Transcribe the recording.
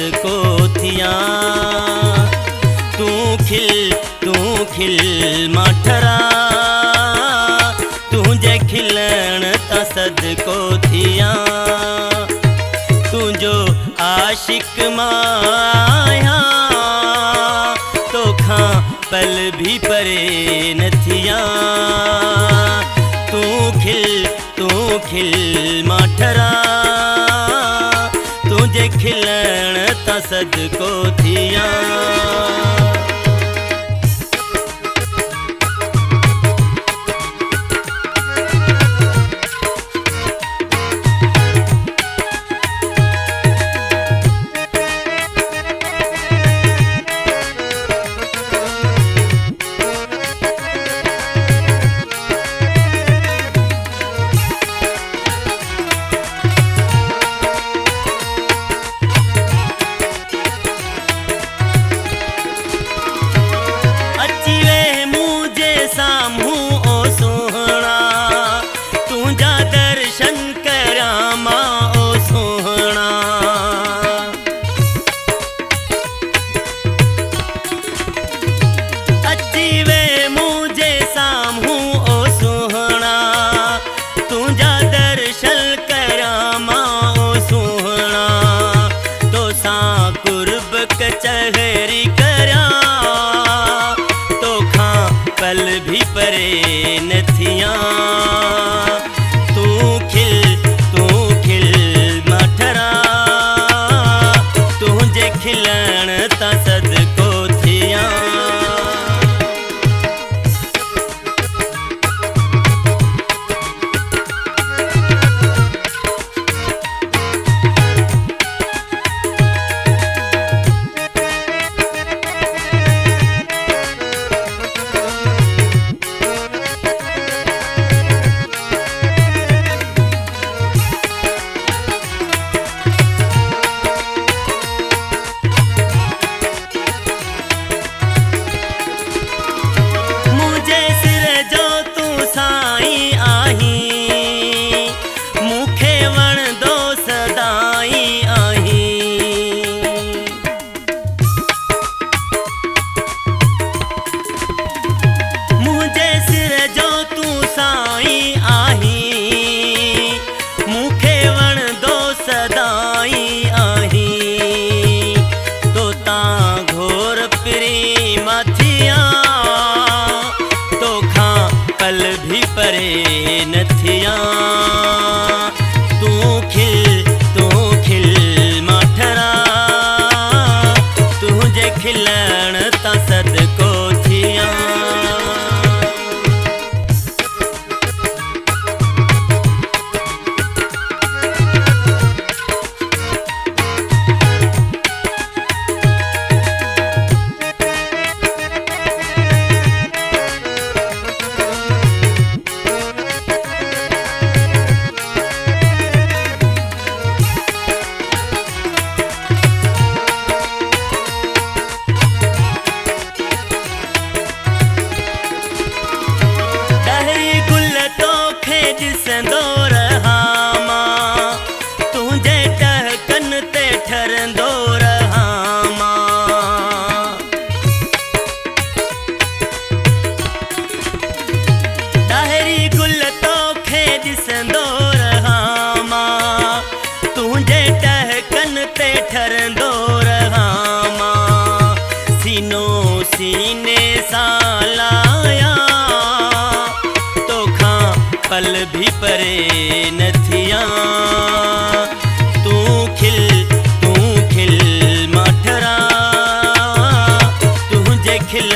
सदको थिया। तू खिल माठरा तुझे खिलण ता सदको थिया। तुझो आशिक माया तो खां पल भी परे न थिया। तू खिल माठरा तुझे खिलण ता सदको थिया। कचहरी करा तो खां पल भी परे न थिया। तू खिल माठरा तुझे खिलण ता सदको थिया। पल भी परे न थिया। तू खिल माठरा तुझे खिलण ता सदको थिया। सीने सालाया तो खां पल भी परे न थिया। तू खिल माठरा तुझे खिल